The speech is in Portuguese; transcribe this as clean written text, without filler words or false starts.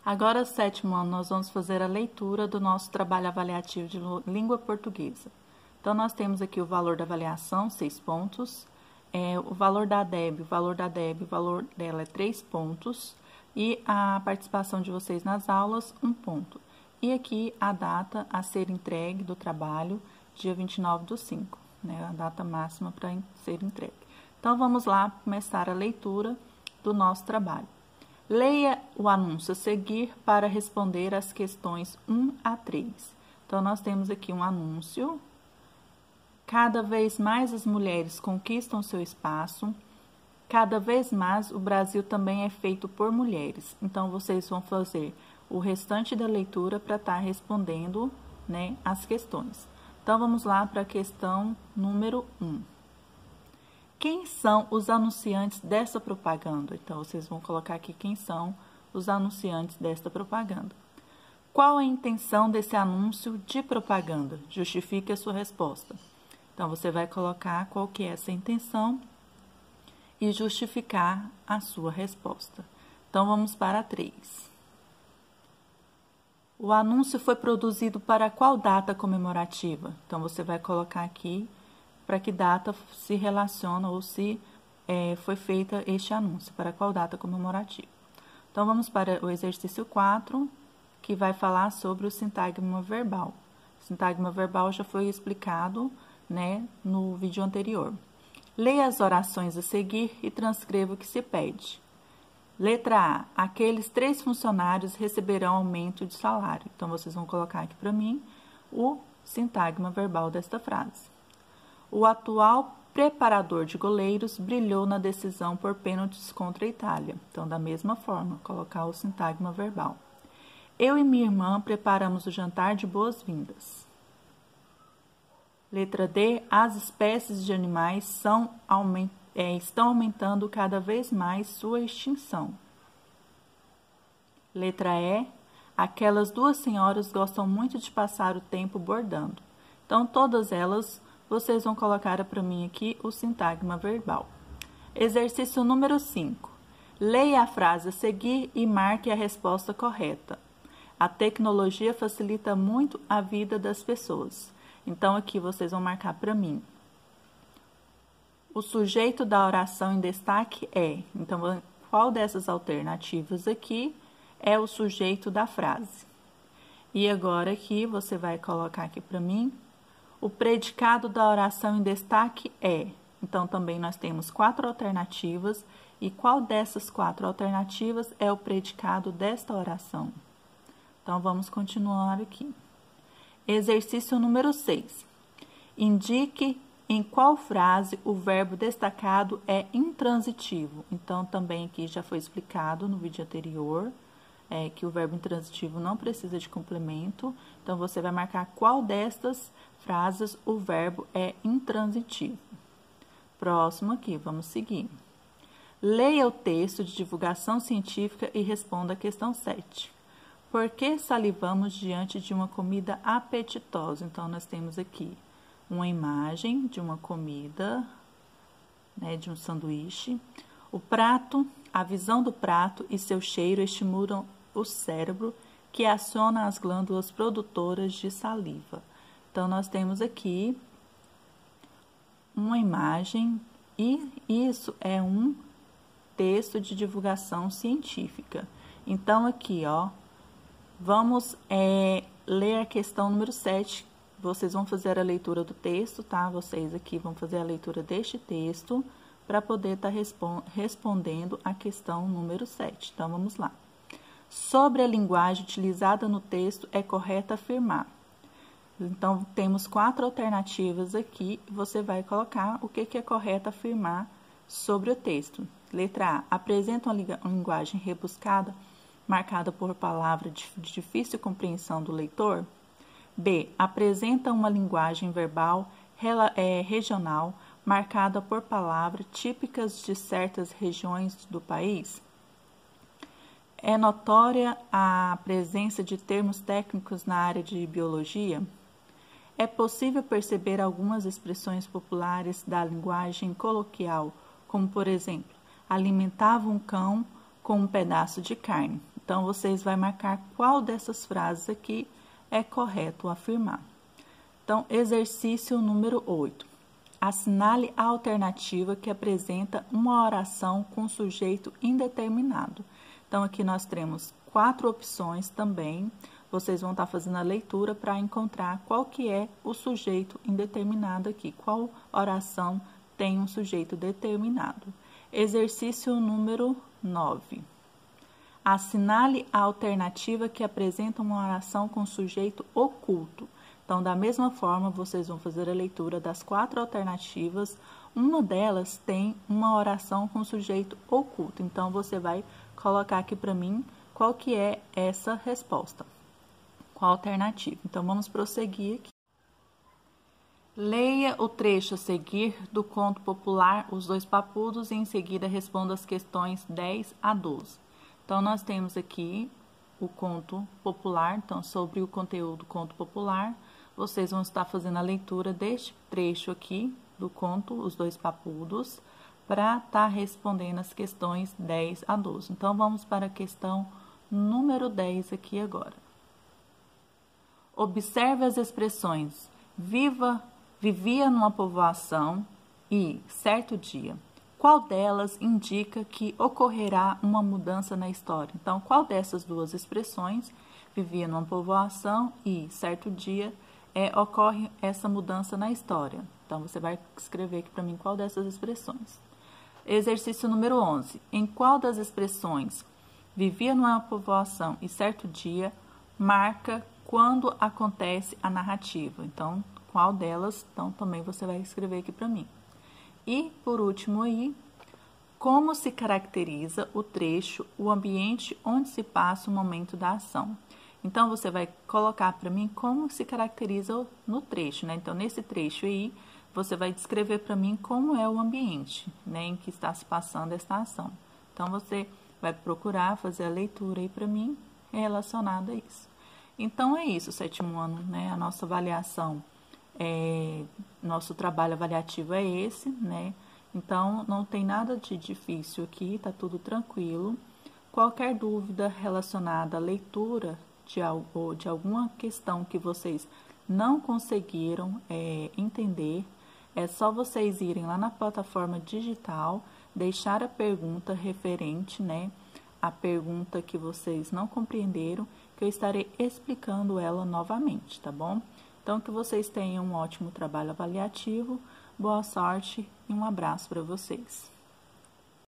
Agora, sétimo ano, nós vamos fazer a leitura do nosso trabalho avaliativo de língua portuguesa. Então, nós temos aqui o valor da avaliação, 6 pontos, o valor da DEB, o valor dela é 3 pontos, e a participação de vocês nas aulas, 1 ponto. E aqui a data a ser entregue do trabalho, dia 29/5, né, a data máxima para ser entregue. Então, vamos lá começar a leitura do nosso trabalho. Leia o anúncio a seguir para responder as questões 1 a 3. Então, nós temos aqui um anúncio. Cada vez mais as mulheres conquistam seu espaço. Cada vez mais o Brasil também é feito por mulheres. Então, vocês vão fazer o restante da leitura para estar respondendo, né, as questões. Então, vamos lá para a questão número 1. Quem são os anunciantes dessa propaganda? Então, vocês vão colocar aqui quem são os anunciantes desta propaganda. Qual a intenção desse anúncio de propaganda? Justifique a sua resposta. Então, você vai colocar qual que é essa intenção e justificar a sua resposta. Então, vamos para 3. O anúncio foi produzido para qual data comemorativa? Então, você vai colocar aqui para que data se relaciona ou se foi feita este anúncio, para qual data comemorativa. Então, vamos para o exercício 4, que vai falar sobre o sintagma verbal. O sintagma verbal já foi explicado, né, no vídeo anterior. Leia as orações a seguir e transcreva o que se pede. Letra A. Aqueles 3 funcionários receberão aumento de salário. Então, vocês vão colocar aqui para mim o sintagma verbal desta frase. O atual preparador de goleiros brilhou na decisão por pênaltis contra a Itália. Então, da mesma forma, colocar o sintagma verbal. Eu e minha irmã preparamos o jantar de boas-vindas. Letra D. As espécies de animais estão aumentando cada vez mais sua extinção. Letra E. Aquelas 2 senhoras gostam muito de passar o tempo bordando. Então, todas elas, vocês vão colocar para mim aqui o sintagma verbal. Exercício número 5. Leia a frase a seguir e marque a resposta correta. A tecnologia facilita muito a vida das pessoas. Então, aqui vocês vão marcar para mim. O sujeito da oração em destaque é. Então, qual dessas alternativas aqui é o sujeito da frase? E agora aqui você vai colocar aqui para mim. O predicado da oração em destaque é. Então, também nós temos 4 alternativas. E qual dessas 4 alternativas é o predicado desta oração? Então, vamos continuar aqui. Exercício número 6. Indique em qual frase o verbo destacado é intransitivo. Então, também aqui já foi explicado no vídeo anterior, que o verbo intransitivo não precisa de complemento. Então, você vai marcar qual destas frases o verbo é intransitivo. Próximo aqui, vamos seguir. Leia o texto de divulgação científica e responda a questão 7. Por que salivamos diante de uma comida apetitosa? Então, nós temos aqui uma imagem de uma comida, né, de um sanduíche. O prato, a visão do prato e seu cheiro estimulam o cérebro, que aciona as glândulas produtoras de saliva. Então, nós temos aqui uma imagem e isso é um texto de divulgação científica. Então, aqui, ó, vamos ler a questão número 7. Vocês vão fazer a leitura do texto, tá? Vocês aqui vão fazer a leitura deste texto para poder estar respondendo a questão número 7. Então, vamos lá. Sobre a linguagem utilizada no texto, é correto afirmar. Então, temos 4 alternativas aqui. Você vai colocar o que é correto afirmar sobre o texto. Letra A. Apresenta uma linguagem rebuscada, marcada por palavras de difícil compreensão do leitor. B. Apresenta uma linguagem verbal regional, marcada por palavras típicas de certas regiões do país. É notória a presença de termos técnicos na área de biologia? É possível perceber algumas expressões populares da linguagem coloquial, como, por exemplo, alimentava um cão com um pedaço de carne. Então, vocês vão marcar qual dessas frases aqui é correto afirmar. Então, exercício número 8. Assinale a alternativa que apresenta uma oração com sujeito indeterminado. Então, aqui nós temos 4 opções também. Vocês vão estar fazendo a leitura para encontrar qual que é o sujeito indeterminado aqui. Qual oração tem um sujeito determinado. Exercício número 9. Assinale a alternativa que apresenta uma oração com sujeito oculto. Então, da mesma forma, vocês vão fazer a leitura das 4 alternativas. Uma delas tem uma oração com sujeito oculto. Então, você vai colocar aqui para mim qual que é essa resposta. Qual alternativa? Então, vamos prosseguir aqui. Leia o trecho a seguir do conto popular Os Dois Papudos e em seguida responda as questões 10 a 12. Então, nós temos aqui o conto popular, então, sobre o conteúdo do conto popular, vocês vão estar fazendo a leitura deste trecho aqui do conto Os Dois Papudos, para estar respondendo as questões 10 a 12. Então, vamos para a questão número 10 aqui agora. Observe as expressões vivia numa povoação e certo dia. Qual delas indica que ocorrerá uma mudança na história? Então, qual dessas duas expressões, vivia numa povoação e certo dia, ocorre essa mudança na história? Então, você vai escrever aqui para mim qual dessas expressões. Exercício número 11. Em qual das expressões vivia numa povoação e certo dia marca quando acontece a narrativa? Então, qual delas? Então, também você vai escrever aqui para mim. E, por último aí, como se caracteriza o trecho, o ambiente onde se passa o momento da ação? Então, você vai colocar para mim como se caracteriza no trecho, né? Então, nesse trecho aí, você vai descrever para mim como é o ambiente, né, em que está se passando essa ação. Então, você vai procurar fazer a leitura aí para mim relacionada a isso. Então, é isso, 7º ano, né? A nossa avaliação, nosso trabalho avaliativo é esse, né? Então, não tem nada de difícil aqui, tá tudo tranquilo. Qualquer dúvida relacionada à leitura de alguma questão que vocês não conseguiram entender, é só vocês irem lá na plataforma digital, deixar a pergunta referente, né, a pergunta que vocês não compreenderam, que eu estarei explicando ela novamente, tá bom? Então, que vocês tenham um ótimo trabalho avaliativo, boa sorte e um abraço para vocês.